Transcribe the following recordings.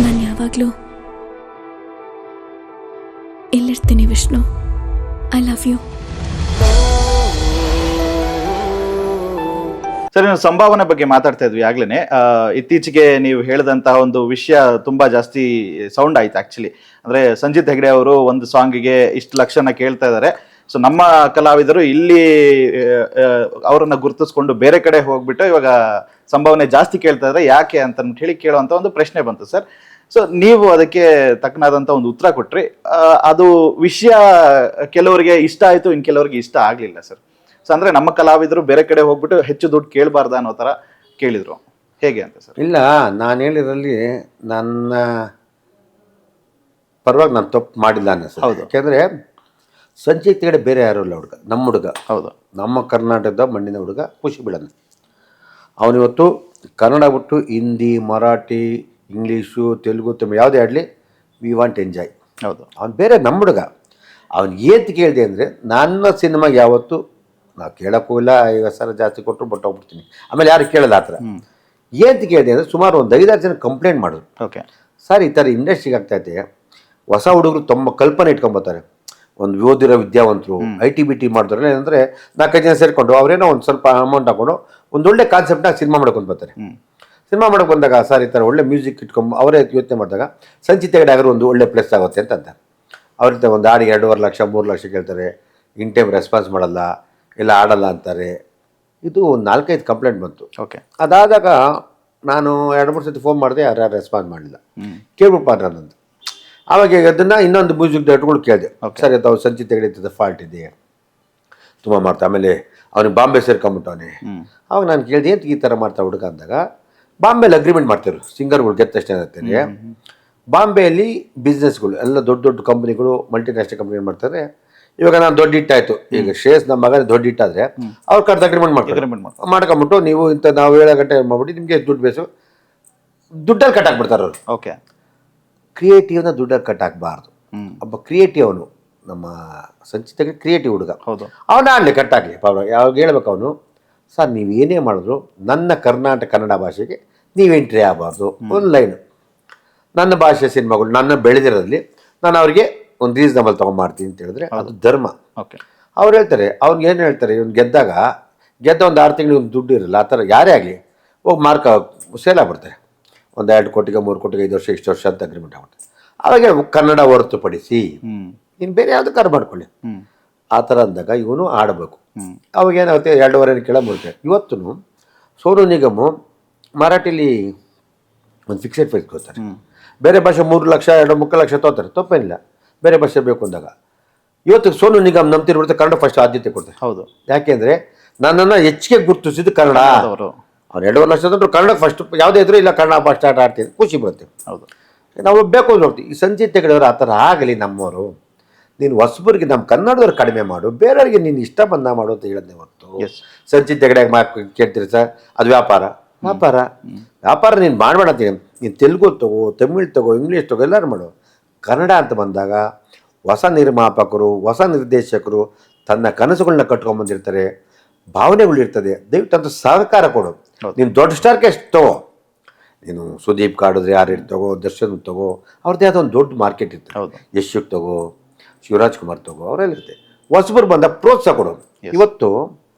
ನಾನು ಯಾವಾಗಲೂ ಇಲ್ಲಿರ್ತೀನಿ Vishnu. I love you. Sir, ನೀವು ಸಂಭಾವನೆ ಬಗ್ಗೆ ಮಾತಾಡ್ತಾ ಇದ್ವಿ ಆಗ್ಲೇ. ಇತ್ತೀಚೆಗೆ ನೀವು ಹೇಳಿದಂತಹ ಒಂದು ವಿಷಯ ತುಂಬಾ ಜಾಸ್ತಿ ಸೌಂಡ್ ಆಯ್ತು ಆಕ್ಚುಲಿ. ಅಂದ್ರೆ ಸಂಜಿತ್ ಹೆಗ್ಡೆ ಅವರು ಒಂದು ಸಾಂಗಿಗೆ ಇಷ್ಟು ಲಕ್ಷನ ಕೇಳ್ತಾ ಇದ್ದಾರೆ. ಸೊ ನಮ್ಮ ಕಲಾವಿದರು ಇಲ್ಲಿ ಅವರನ್ನ ಗುರುತಿಸ್ಕೊಂಡು ಬೇರೆ ಕಡೆ ಹೋಗ್ಬಿಟ್ಟು ಇವಾಗ ಸಂಭಾವನೆ ಜಾಸ್ತಿ ಕೇಳ್ತಾ ಇದ್ದಾರೆ, ಯಾಕೆ ಅಂತ ಹೇಳಿ ಕೇಳುವಂತ ಒಂದು ಪ್ರಶ್ನೆ ಬಂತು ಸರ್. ಸೊ ನೀವು ಅದಕ್ಕೆ ತಕ್ಕನಾದಂತ ಒಂದು ಉತ್ತರ ಕೊಟ್ರಿ. ಅದು ವಿಷಯ ಕೆಲವರಿಗೆ ಇಷ್ಟ ಆಯ್ತು, ಇನ್ ಕೆಲವರಿಗೆ ಇಷ್ಟ ಆಗ್ಲಿಲ್ಲ ಸರ್. ಸೊ ಅಂದ್ರೆ ನಮ್ಮ ಕಲಾವಿದರು ಬೇರೆ ಕಡೆ ಹೋಗ್ಬಿಟ್ಟು ಹೆಚ್ಚು ದುಡ್ಡು ಕೇಳಬಾರ್ದ ಅನ್ನೋ ತರ ಕೇಳಿದ್ರು, ಹೇಗೆ ಅಂತ ಸರ್? ಇಲ್ಲ, ನಾನು ಹೇಳಿದ್ರಲ್ಲಿ ನನ್ನ ಪರವಾಗಿ ನಾನು ತಪ್ಪು ಮಾಡಿಲ್ಲ ಅನ್ನಿಸ್ತದೆ. ಹೌದು. ಯಾಕೆಂದರೆ ಸಂಚಿತ್ ಹೆಗ್ಡೆ ಬೇರೆ ಯಾರೂ ಇಲ್ಲ, ಹುಡುಗ ನಮ್ಮ ಹುಡುಗ, ಹೌದು, ನಮ್ಮ ಕರ್ನಾಟಕದ ಮಣ್ಣಿನ ಹುಡುಗ, ಖುಷಿ ಬಿಡೋಣ. ಅವನಿವತ್ತು ಕನ್ನಡ ಬಿಟ್ಟು ಹಿಂದಿ, ಮರಾಠಿ, ಇಂಗ್ಲೀಷು, ತೆಲುಗು, ತಮಿಳು ಯಾವುದೇ ಆಡಲಿ, ವಿ ವಾಂಟ್ ಎಂಜಾಯ್. ಹೌದು. ಅವ್ನು ಬೇರೆ ನಮ್ಮ ಹುಡುಗ. ಅವ್ನು ಏತ್ ಕೇಳಿದೆ ಅಂದರೆ ನನ್ನ ಸಿನಿಮಾಗೆ ಯಾವತ್ತು ನಾವು ಕೇಳೋಕ್ಕೂ ಇಲ್ಲ, 50,000 ಜಾಸ್ತಿ ಕೊಟ್ಟರು ಬಟ್ ಹೋಗ್ಬಿಡ್ತೀನಿ, ಆಮೇಲೆ ಯಾರು ಕೇಳಲ್ಲ ಆ ಥರ. ಏತ್ ಕೇಳಿದೆ ಅಂದರೆ ಸುಮಾರು ಒಂದು 5-6 ಜನ ಕಂಪ್ಲೇಂಟ್ ಮಾಡಿದ್ರು. ಓಕೆ ಸರ್, ಈ ಥರ ಇಂಡಸ್ಟ್ರಿಗೆ ಆಗ್ತೈತೆ, ಹೊಸ ಹುಡುಗರು ತಮ್ಮ ಕಲ್ಪನೆ ಇಟ್ಕೊಂಬತ್ತಾರೆ. ಒಂದು ಓದಿರೋ ವಿದ್ಯಾವಂತರು IT-BT ಮಾಡಿದ್ರೆ ಏನಂದರೆ 4-5 ಜನ ಸೇರಿಕೊಂಡು ಅವರೇನೋ ಒಂದು ಸ್ವಲ್ಪ ಅಮೌಂಟ್ ಹಾಕೊಂಡು ಒಂದೊಳ್ಳೆ ಕಾನ್ಸೆಪ್ಟ್ನಾಗ ಸಿನಿಮಾ ಮಾಡ್ಕೊಂಡು ಬರ್ತಾರೆ. ಸಿನಿಮಾ ಮಾಡೋಕೆ ಬಂದಾಗ ಸರ್ ಈ ಥರ ಒಳ್ಳೆ ಮ್ಯೂಸಿಕ್ ಇಟ್ಕೊಂಡು ಅವರೇ ಯೋಚನೆ ಮಾಡಿದಾಗ ಸಂಚಿತ್ ಹೆಗ್ಡೆ ಆಗಿರೋ ಒಂದು ಒಳ್ಳೆ ಪ್ಲೇಸ್ ಆಗುತ್ತೆ ಅಂತ ಅವ್ರಿಗೆ ಒಂದು ಹಾಡಿಗೆ 2.5 ಲಕ್ಷ 3 ಲಕ್ಷ ಕೇಳ್ತಾರೆ, ಇನ್ ಟೈಮ್ ರೆಸ್ಪಾನ್ಸ್ ಮಾಡಲ್ಲ, ಇಲ್ಲ ಆಡಲ್ಲ ಅಂತಾರೆ. ಇದು 4-5 ಕಂಪ್ಲೇಂಟ್ ಬಂತು. ಓಕೆ. ಅದಾದಾಗ ನಾನು 2-3 ಸತಿ ಫೋನ್ ಮಾಡಿದೆ, ಯಾರು ರೆಸ್ಪಾನ್ಸ್ ಮಾಡಲಿಲ್ಲ. ಕೇಳ್ಬಿಟ್ಟು ನನ್ನದು ಆವಾಗ ಅದನ್ನು ಇನ್ನೊಂದು ಮ್ಯೂಸಿಕ್ ಡೈರೆಕ್ಟ್ಗಳು ಕೇಳಿದೆ, ಸರ್ ಅದು ಸಂಚಿತ್ ಹೆಗ್ಡೆ ಫಾಲ್ಟ್ ಇದೆ, ತುಂಬ ಮಾಡ್ತಾ, ಆಮೇಲೆ ಅವ್ನಿಗೆ ಬಾಂಬೆ ಸೇರ್ಕೊಂಬಿಟ್ಟವನೇ. ಅವಾಗ ನಾನು ಕೇಳಿದೆ, ಏನು ಈ ಥರ ಮಾಡ್ತಾ ಹುಡುಗ ಅಂದಾಗ, ಬಾಂಬೆಲಿ ಅಗ್ರಿಮೆಂಟ್ ಮಾಡ್ತಿರು ಸಿಂಗರ್ಗಳು ಗೆದ್ದ ತಕ್ಷಣ ಇರ್ತೀನಿ. ಬಾಂಬೆಯಲ್ಲಿ ಬಿಸ್ನೆಸ್ಗಳು ಎಲ್ಲ ದೊಡ್ಡ ದೊಡ್ಡ ಕಂಪ್ನಿಗಳು, ಮಲ್ಟಿನ್ಯಾಷನಲ್ ಕಂಪ್ನಿ ಮಾಡ್ತಾರೆ. ಇವಾಗ ನಾನು ದೊಡ್ಡ ಹಿಟ್ಟಾಯಿತು, ಈಗ ಶ್ರೇಯಸ್ ನಮ್ಮ ಮಗ ದೊಡ್ಡ ಹಿಟ್ಟಾದರೆ ಅವ್ರು ಕರೆದು ಅಗ್ರಿಮೆಂಟ್ ಮಾಡ್ಕೊಂಬಿಟ್ಟು ನೀವು ಇಂಥ ನಾವು 7 ಗಂಟೆ ಮಾಡ್ಬಿಟ್ಟು ನಿಮಗೆ ದುಡ್ಡು ಬೇಸು, ದುಡ್ಡಲ್ಲಿ ಕಟ್ ಹಾಕ್ಬಿಡ್ತಾರೆ ಅವರು. ಓಕೆ. ಕ್ರಿಯೇಟಿವ್ನ ದುಡ್ಡಲ್ಲಿ ಕಟ್ ಹಾಕಬಾರ್ದು. ಒಬ್ಬ ಕ್ರಿಯೇಟಿವ್ ಅವನು, ನಮ್ಮ ಸಂಚಿತ್ ಹೆಗ್ಡೆ ಕ್ರಿಯೇಟಿವ್ ಹುಡುಗ, ಅವನ ಆಗಲಿ ಕಟ್ ಆಗಲಿ ಯಾವಾಗ ಹೇಳ್ಬೇಕು ಅವನು, ಸರ್ ನೀವು ಏನೇ ಮಾಡಿದ್ರು ನನ್ನ ಕನ್ನಡ ಭಾಷೆಗೆ ನೀವು ಎಂಟ್ರಿ ಆಗಬಾರ್ದು. ಒಂದು ಲೈನು, ನನ್ನ ಭಾಷೆ ಸಿನಿಮಾಗಳು ನನ್ನ ಬೆಳೆದಿರೋದ್ರಲ್ಲಿ ನಾನು ಅವ್ರಿಗೆ ಒಂದು ರೀಸನಬಲ್ ತೊಗೊಂಡ್ಮಾಡ್ತೀನಿ ಅಂತ ಹೇಳಿದ್ರೆ ಅದು ಧರ್ಮ. ಓಕೆ. ಅವ್ರು ಹೇಳ್ತಾರೆ, ಅವ್ನಿಗೆ ಏನು ಹೇಳ್ತಾರೆ, ಇವ್ನು ಗೆದ್ದ ಒಂದು 6 ತಿಂಗಳು ದುಡ್ಡು ಇರಲ್ಲ, ಆ ಥರ ಯಾರೇ ಆಗಲಿ ಹೋಗಿ ಸೇಲ್ ಆಗ್ಬಿಡ್ತಾರೆ. ಒಂದು 2 ಕೋಟಿಗೆ 3 ಕೋಟಿಗೆ 5 ವರ್ಷ ಇಷ್ಟು ವರ್ಷ ಅಂತ ಅಗ್ರಿಮೆಂಟ್ ಆಗ್ಬಿಡ್ತಾರೆ. ಅವಾಗ ಕನ್ನಡ ಹೊರತುಪಡಿಸಿ ಇನ್ನು ಬೇರೆ ಯಾವ್ದು ಮಾಡ್ಕೊಳ್ಳಿ ಆ ಥರ ಅಂದಾಗ ಇವನು ಆಡಬೇಕು. ಅವಾಗ ಏನಾಗುತ್ತೆ, 2.5 ಕೇಳ 3 ಇವತ್ತು ಸೋನು ನಿಗಮು ಮರಾಠಿಲಿ ಒಂದು ಫಿಕ್ಸೆಡ್ ಪ್ರೈಸ್ ಕೊಡ್ತಾರೆ, ಬೇರೆ ಭಾಷೆ 3 ಲಕ್ಷ 2-3 ಲಕ್ಷ ತೊಗೋತಾರೆ, ತಪ್ಪೇನಿಲ್ಲ. ಬೇರೆ ಭಾಷೆ ಬೇಕು ಅಂದಾಗ ಇವತ್ತು ಸೋನು ನಿಗಮ್ ನಂಬ್ತಿರ್ಬಿಡುತ್ತೆ, ಕನ್ನಡ ಫಸ್ಟ್ ಆದ್ಯತೆ ಕೊಡ್ತಾರೆ. ಹೌದು, ಯಾಕೆಂದರೆ ನನ್ನನ್ನು ಹೆಚ್ಚಿಗೆ ಗುರುತಿಸಿದ್ದು ಕನ್ನಡ. ಅವ್ರು 2.5 ಲಕ್ಷ ತಂದ್ರು ಕನ್ನಡಕ್ಕೆ ಫಸ್ಟ್, ಯಾವುದೇ ಇದ್ರೂ ಇಲ್ಲ ಕನ್ನಡ ಫಸ್ಟ್ ಸ್ಟಾರ್ಟ್ ಆಡ್ತೀನಿ, ಖುಷಿ ಬರುತ್ತೆ. ಹೌದು, ನಾವು ಬೇಕು ನೋಡ್ತೀವಿ. ಈ ಸಂಚಿತ್ ಹೆಗ್ಡೆಯವರು ಆ ಥರ ಆಗಲಿ, ನಮ್ಮವರು ನೀನು ಹೊಸಬರಿಗೆ ನಮ್ಮ ಕನ್ನಡದವ್ರು ಕಡಿಮೆ ಮಾಡು, ಬೇರೆಯವ್ರಿಗೆ ನೀನು ಇಷ್ಟ ಬಂದ ಮಾಡು ಅಂತ ಹೇಳಿದ್ದೆ ಹೊತ್ತು. ಸಂಚಿತ್ ಹೆಗ್ಡೆಗೆ ಕೇಳ್ತೀರಿ ಸರ್, ಅದು ವ್ಯಾಪಾರ ನೀನು ಮಾಡಬೇಡ ಅಂತೀನಿ. ನೀನು ತೆಲುಗು ತಗೋ, ತಮಿಳ್ ತಗೋ, ಇಂಗ್ಲೀಷ್ ತಗೋ, ಎಲ್ಲರೂ ಮಾಡು. ಕನ್ನಡ ಅಂತ ಬಂದಾಗ ಹೊಸ ನಿರ್ಮಾಪಕರು, ಹೊಸ ನಿರ್ದೇಶಕರು ತನ್ನ ಕನಸುಗಳನ್ನ ಕಟ್ಕೊಂಡ್ಬಂದಿರ್ತಾರೆ, ಭಾವನೆಗಳಿರ್ತದೆ. ದಯವಿಟ್ಟು ಅಂತ ಸಹಕಾರ ಕೊಡು. ನೀನು ದೊಡ್ಡ ಸ್ಟಾರ್ಗೆ ತಗೋ, ನೀನು ಸುದೀಪ್ ಕಾಡಿದ್ರೆ ಯಾರು ತಗೋ, ದರ್ಶನ್ ತಗೋ, ಅವ್ರದ್ದೇ ಆದ ಒಂದು ದೊಡ್ಡ ಮಾರ್ಕೆಟ್ ಇರ್ತದೆ. ಯಶ್ಗೆ ತಗೋ, ಶಿವರಾಜ್ ಕುಮಾರ್ ತಗೋ, ಅವರೆಲ್ಲಿರುತ್ತೆ. ಹೊಸಬರು ಬಂದ ಪ್ರೋತ್ಸಾಹ ಕೊಡು. ಇವತ್ತು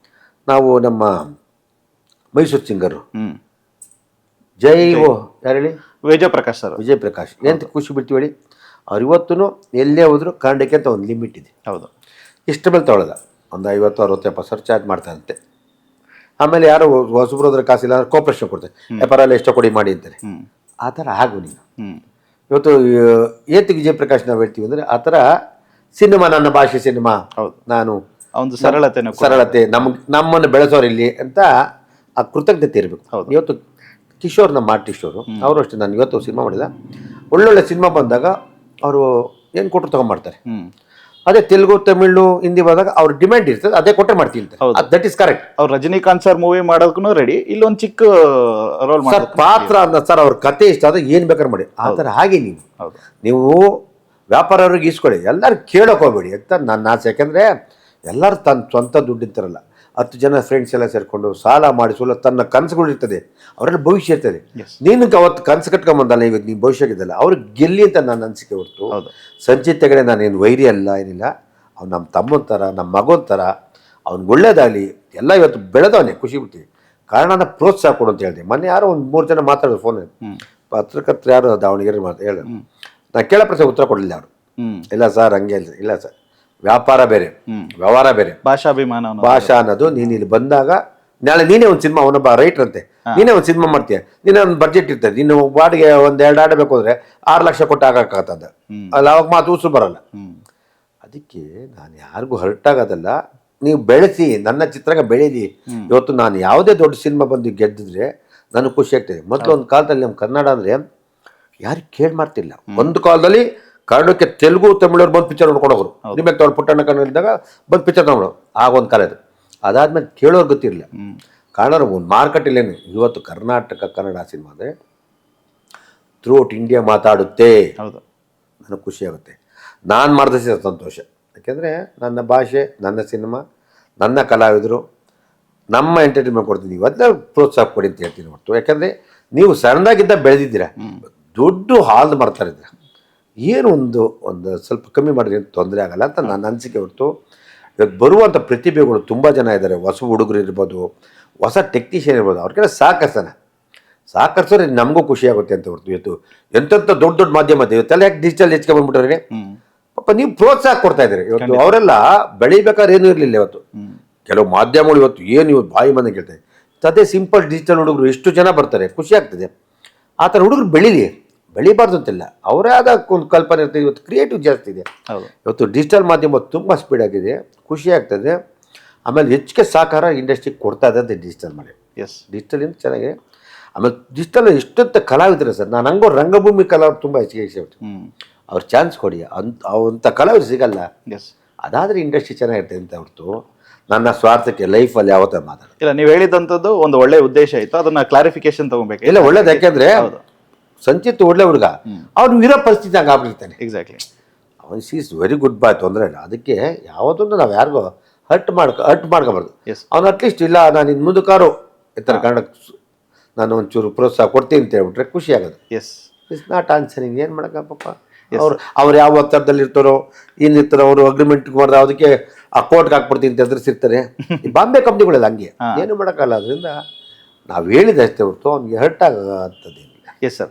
ನಾವು ನಮ್ಮ ಮೈಸೂರು ಸಿಂಗರು ಯಾರು ಹೇಳಿ, ವಿಜಯಪ್ರಕಾಶ್ ಸರ್, ವಿಜಯಪ್ರಕಾಶ್ ಎಂತ ಖುಷಿ ಬಿಡ್ತೀವಿ ಹೇಳಿ. ಅವ್ರು ಇವತ್ತು ಎಲ್ಲೇ ಹೋದ್ರು ಕನ್ನಡಕ್ಕೆ ಅಂತ ಒಂದು ಲಿಮಿಟ್ ಇದೆ. ಹೌದು, ಇಷ್ಟ ಮೇಲೆ ತೊಗೊಳ್ಳೋದ, ಒಂದು 50-60-70 ಚಾರ್ಜ್ ಮಾಡ್ತಾರಂತೆ. ಆಮೇಲೆ ಯಾರೋ ಹೊಸಬ್ರು ಹೋದ್ರೆ ಕಾಸಿಲ್ಲ ಅಂದ್ರೆ ಕೋಪರೇಷನ್ ಕೊಡ್ತಾರೆ, ವ್ಯಾಪಾರ ಎಷ್ಟೋ ಕೊಡಿ ಮಾಡಿ ಅಂತಾರೆ. ಆ ಥರ ಆಗು ನೀನು. ಇವತ್ತು ಏತಿಗೆ ವಿಜಯಪ್ರಕಾಶ್ ನಾವು ಹೇಳ್ತೀವಿ ಅಂದರೆ ಆ ಥರ ಸಿನಿಮಾ, ನನ್ನ ಭಾಷೆ ಸಿನಿಮಾ, ನಾನು ಒಂದು ಸರಳತೆ ನಮ್ಮನ್ನು ಬೆಳೆಸೋರು ಇಲ್ಲಿ ಅಂತ ಆ ಕೃತಜ್ಞತೆ ಇರಬೇಕು. ಇವತ್ತು ಕಿಶೋರ್, ನಮ್ಮ ಆರ್ಟಿಸ್ಟ್ ಅವರು ಅಷ್ಟೇ, ನಾನು ಇವತ್ತು ಸಿನಿಮಾ ಮಾಡಿದ, ಒಳ್ಳೊಳ್ಳೆ ಸಿನಿಮಾ ಬಂದಾಗ ಅವರು ಏನು ಕೊಟ್ಟರು ತೊಗೊಂಡ್ಮಾಡ್ತಾರೆ. ಅದೇ ತೆಲುಗು, ತಮಿಳು, ಹಿಂದಿ ಬಂದಾಗ ಅವ್ರ ಡಿಮ್ಯಾಂಡ್ ಇರ್ತದೆ, ಅದೇ ಕೊಟ್ಟರೆ ಮಾಡ್ತೀನಿ. That is correct. ಅವ್ರು ರಜನಿಕಾಂತ್ ಸರ್ ಮೂವಿ ಮಾಡೋದಕ್ಕೂ ರೆಡಿ, ಇಲ್ಲೊಂದು ಚಿಕ್ಕ ರೋಲ್ ಸರ್ ಪಾತ್ರ ಅಂದ ಸರ್, ಅವ್ರ ಕತೆ ಇಷ್ಟ ಆದ್ರೆ ಏನು ಬೇಕಾದ್ರೆ ಮಾಡಿ. ಆ ಥರ ಹಾಗೆ ನೀವು ವ್ಯಾಪಾರವ್ರಿಗೆ ಈಸ್ಕೊಳ್ಳಿ, ಎಲ್ಲರೂ ಕೇಳೋಕೆ ಹೋಗ್ಬೇಡಿ ಅಂತ ನನ್ನ ಆಸೆ. ಯಾಕೆಂದರೆ ಎಲ್ಲರೂ ತನ್ನ ಸ್ವಂತ ದುಡ್ಡು ಇರ್ತಾರಲ್ಲ, 10 ಜನ ಫ್ರೆಂಡ್ಸ್ ಎಲ್ಲ ಸೇರಿಕೊಂಡು ಸಾಲ ಮಾಡಿಸೋಲ್ಲ ತನ್ನ ಕನಸುಗಳು ಇರ್ತದೆ, ಅವರೆಲ್ಲ ಭವಿಷ್ಯ ಇರ್ತದೆ. Yes. ನೀನು ಅವತ್ತು ಕನಸು ಕಟ್ಕೊಂಬಂದಲ್ಲ, ಇವತ್ತು ನೀನು ಭವಿಷ್ಯಕ್ಕಿದ್ದಲ್ಲ, ಅವ್ರಿಗೆ ಗೆಲ್ಲಿ ಅಂತ ನನ್ನ ಅನಿಸಿಕೆ ಹೊರತು ಹೌದು. ಸಂಚಿತ್ ಹೆಗಡೆ ನಾನೇನು ವೈರಿ ಅಲ್ಲ, ಏನಿಲ್ಲ. ಅವ್ನು ನಮ್ಮ ತಮ್ಮನ ಥರ, ನಮ್ಮ ಮಗನ ಥರ, ಅವ್ನಿಗೆ ಒಳ್ಳೇದಾಗಲಿ ಎಲ್ಲ ಇವತ್ತು ಬೆಳೆದವನೇ, ಖುಷಿ ಬಿಡ್ತೀವಿ. ಕಾರಣನ ಪ್ರೋತ್ಸಾಹ ಕೊಡು ಅಂತ ಹೇಳಿದೆ. ಮೊನ್ನೆ ಯಾರೋ ಒಂದು 3 ಜನ ಮಾತಾಡೋದು ಫೋನಲ್ಲಿ, ಪತ್ರಕರ್ತರು ಯಾರು ದಾವಣಗೆರೆ ಹೇಳಿದ್ರು. ನಾನು ಕೇಳೋ ಪ್ರಶ್ನೆ ಉತ್ತರ ಕೊಡಲಿಲ್ಲ ಅವರು. ಇಲ್ಲ ಸರ್ ಹಂಗೆ ಇಲ್ಲ ಸರ್, ವ್ಯಾಪಾರ ಬೇರೆ, ವ್ಯವಹಾರ ಬೇರೆ, ಭಾಷಾಭಿಮಾನ ಭಾಷಾ ಅನ್ನೋದು. ನೀನು ಇಲ್ಲಿ ಬಂದಾಗ ನಾಳೆ ನೀನೇ ಒಂದು ಸಿನಿಮಾ, ಅವನೊಬ್ಬ ರೈಟರ್ ಅಂತೆ, ನೀನೇ ಒಂದು ಸಿನಿಮಾ ಮಾಡ್ತೀಯ, ನೀನೇ ಒಂದು ಬಡ್ಜೆಟ್ ಇರ್ತದೆ, ನೀನು ಬಾಡಿಗೆ 1-2 ಆಡಬೇಕು ಅಂದರೆ 6 ಲಕ್ಷ ಕೊಟ್ಟು ಆಗೋಕ್ಕಾಗ್ತದೆ. ಅಲ್ಲಿ ಅವಾಗ ಮಾತು ಉಸಿರು ಬರಲ್ಲ. ಅದಕ್ಕೆ ನಾನು ಯಾರಿಗೂ ಹರ್ಟ್ ಆಗೋದಲ್ಲ, ನೀವು ಬೆಳೆಸಿ, ನನ್ನ ಚಿತ್ರರಂಗ ಬೆಳೀಲಿ. ಇವತ್ತು ನಾನು ಯಾವುದೇ ದೊಡ್ಡ ಸಿನಿಮಾ ಬಂದು ಗೆದ್ದಿದ್ರೆ ನನಗೆ ಖುಷಿ ಆಗ್ತದೆ. ಮೊದಲು ಒಂದು ಕಾಲದಲ್ಲಿ ನಮ್ಮ ಕನ್ನಡ ಅಂದರೆ ಯಾರು ಕೇಳಿ ಮಾಡ್ತಿಲ್ಲ. ಒಂದು ಕಾಲದಲ್ಲಿ ಕನ್ನಡಕ್ಕೆ ತೆಲುಗು ತಮಿಳವ್ರು ಬಂದು ಪಿಕ್ಚರ್ ನೋಡ್ಕೊಂಡು ಹೋಗೋರು. ನಿಮಗೆ ತಗೊಂಡು ಪುಟ್ಟಣ್ಣ ಕನ್ನಡ ಇದ್ದಾಗ ಬಂದು ಪಿಕ್ಚರ್ ತಗೊಂಡು ಆಗ ಒಂದು ಕಾಲ ಇದು. ಅದಾದ್ಮೇಲೆ ಕೇಳೋರು ಗೊತ್ತಿರಲಿಲ್ಲ. ಕಾರಣ ಒಂದು ಮಾರ್ಕೆಟಲ್ಲೇನು ಇವತ್ತು ಕರ್ನಾಟಕ ಕನ್ನಡ ಸಿನಿಮಾ ಅಂದರೆ ಥ್ರೂಔಟ್ ಇಂಡಿಯಾ ಮಾತಾಡುತ್ತೆ. ನನಗೆ ಖುಷಿ ಆಗುತ್ತೆ. ನಾನು ಮಾಡಿದ ಸಂತೋಷ. ಯಾಕೆಂದರೆ ನನ್ನ ಭಾಷೆ, ನನ್ನ ಸಿನಿಮಾ, ನನ್ನ ಕಲಾವಿದರು, ನಮ್ಮ ಎಂಟರ್ಟೈನ್ಮೆಂಟ್ ಕೊಡ್ತೀನಿ. ಇವತ್ತೇ ಪ್ರೋತ್ಸಾಹ ಕೊಡಿ ಅಂತ ಹೇಳ್ತೀನಿ ಹೊರತು. ಯಾಕಂದರೆ ನೀವು ಸಣ್ಣದಾಗಿದ್ದ ಬೆಳೆದಿದ್ದೀರಾ, ದೊಡ್ಡ ಹಾಲ್ದು ಮಾಡ್ತಾ ಇದ್ದೀರ, ಏನು ಒಂದು ಸ್ವಲ್ಪ ಕಮ್ಮಿ ಮಾಡಿದ್ರೆ ತೊಂದರೆ ಆಗಲ್ಲ ಅಂತ ನನ್ನ ಅನಿಸಿಕೆ ಹೊರತು. ಇವತ್ತು ಬರುವಂಥ ಪ್ರತಿಭೆಗಳು ತುಂಬ ಜನ ಇದ್ದಾರೆ. ಹೊಸ ಹುಡುಗರು ಇರ್ಬೋದು, ಹೊಸ ಟೆಕ್ನಿಷಿಯನ್ ಇರ್ಬೋದು, ಅವ್ರಿಗೆಲ್ಲ ಸಾಕರ್ಸೋರೆ ನಮಗೂ ಖುಷಿ ಆಗುತ್ತೆ ಅಂತ ಹೊರತು. ಇವತ್ತು ಎಂತೆಂಥ ದೊಡ್ಡ ದೊಡ್ಡ ಮಾಧ್ಯಮ ಇದೆ, ಇವತ್ತೆಲ್ಲ ಯಾಕೆ ಡಿಜಿಟಲ್ ಹೆಚ್ಚಿಗೆ ಬಂದ್ಬಿಟ್ರೆ ಪಾಪ ನೀವು ಪ್ರೋತ್ಸಾಹ ಕೊಡ್ತಾ ಇದ್ದೀರಿ. ಇವತ್ತು ಅವರೆಲ್ಲ ಬೆಳಿಬೇಕಾದ್ರೆ ಏನೂ ಇರಲಿಲ್ಲ. ಇವತ್ತು ಕೆಲವು ಮಾಧ್ಯಮಗಳು ಇವತ್ತು ಬಾಯಿ ಮನೆ ಕೇಳ್ತಾರೆ. ಅದೇ ಸಿಂಪಲ್ ಡಿಜಿಟಲ್ ಹುಡುಗರು ಎಷ್ಟು ಜನ ಬರ್ತಾರೆ, ಖುಷಿ ಆಗ್ತದೆ. ಆ ಥರ ಹುಡುಗರು ಬೆಳಿಬಾರ್ದು ಅಂತಿಲ್ಲ, ಅವರೇ ಆದ ಒಂದು ಕಲ್ಪನೆ ಇರ್ತದೆ. ಇವತ್ತು ಕ್ರಿಯೇಟಿವ್ ಜಾಸ್ತಿ ಇದೆ. ಇವತ್ತು ಡಿಜಿಟಲ್ ಮಾಧ್ಯಮ ತುಂಬ ಸ್ಪೀಡ್ ಆಗಿದೆ, ಖುಷಿ ಆಗ್ತದೆ. ಆಮೇಲೆ ಹೆಚ್ಚಿಗೆ ಸಹಕಾರ ಇಂಡಸ್ಟ್ರಿಗೆ ಕೊಡ್ತಾ ಇದೆ ಅಂತ ಡಿಜಿಟಲ್ ಮಾಡಿ. ಡಿಜಿಟಲಿಂದ ಚೆನ್ನಾಗಿದೆ. ಆಮೇಲೆ ಡಿಜಿಟಲ್ ಎಷ್ಟೊತ್ತ ಕಲಾವಿದರು ಸರ್, ನಾನು ಹಂಗೋ ರಂಗಭೂಮಿ ಕಲಾವಿದ್ರು ತುಂಬ ಹೆಚ್ಚಿಗೆ ಇಷ್ಟ. ಅವ್ರು ಚಾನ್ಸ್ ಕೊಡಿ, ಅಂಥ ಕಲಾವಿದ್ರು ಸಿಗಲ್ಲ. ಅದಾದರೆ ಇಂಡಸ್ಟ್ರಿ ಚೆನ್ನಾಗಿರ್ತದೆ ಅಂತ ಹೊರತು ನನ್ನ ಸ್ವಾರ್ಥಕ್ಕೆ ಲೈಫಲ್ಲಿ ಯಾವತ್ತೂ ಮಾತಾಡೋದು ಇಲ್ಲ. ನೀವು ಹೇಳಿದಂಥದ್ದು ಒಂದು ಒಳ್ಳೆ ಉದ್ದೇಶ ಇತ್ತು, ಅದನ್ನ ಕ್ಲಾರಿಫಿಕೇಶನ್ ತಗೋಬೇಕು. ಇಲ್ಲ ಒಳ್ಳೇದು, ಯಾಕೆಂದ್ರೆ ಸಂಚಿತ್ ಒಳ್ಳೆ ಹುಡುಗ, ಅವ್ನು ಇರೋ ಪರಿಸ್ಥಿತಿ ಹಂಗೆ ಆಗ್ಬಿಡ್ತಾನೆ. ಎಕ್ಸಾಕ್ಟ್ಲಿ. ಅವನು ಸೀಸ್ ವೆರಿ ಗುಡ್ ಬಾಯ್, ತೊಂದರೆ ಇಲ್ಲ. ಅದಕ್ಕೆ ಯಾವತ್ತೊಂದು ನಾವು ಯಾರಿಗೋ ಹರ್ಟ್ ಮಾಡ್ಕೋಬಾರ್ದು. ಅವ್ನು ಅಟ್ಲೀಸ್ಟ್ ಇಲ್ಲ ನಾನು ಇನ್ನು ಮುಂದಕ್ಕಾರು ಈ ಥರ ಕನ್ನಡ ನಾನು ಒಂಚೂರು ಪ್ರೋತ್ಸಾಹ ಕೊಡ್ತೀನಿ ಅಂತ ಹೇಳ್ಬಿಟ್ರೆ ಖುಷಿ ಆಗೋದು. It's not answering. ಏನು ಮಾಡೋಕ್ಕಪ್ಪ, ಅವ್ರು ಯಾವ ಒತ್ತಡದಲ್ಲಿ ಇರ್ತಾರೋ, ಏನಿರ್ತಾರೋ, ಅವರು ಅಗ್ರಿಮೆಂಟ್ಗೆ ಮಾಡಿದ್ರೆ ಅದಕ್ಕೆ ಆ ಕೋರ್ಟ್ಗೆ ಹಾಕ್ಬಿಡ್ತೀನಿ ಅಂತ ಎದುರಿಸಿರ್ತಾರೆ. ಈ ಬಾಂಬೆ ಕಂಪ್ನಿಗಳೆಲ್ಲ ಹಂಗೆ, ಏನು ಮಾಡೋಕ್ಕಲ್ಲ. ಅದರಿಂದ ನಾವು ಹೇಳಿದಷ್ಟೇ ಹೊರತು ಅವ್ನಿಗೆ ಹರ್ಟ್ ಆಗೋಂಥದ್ದೇನಿಲ್ಲ. Yes sir.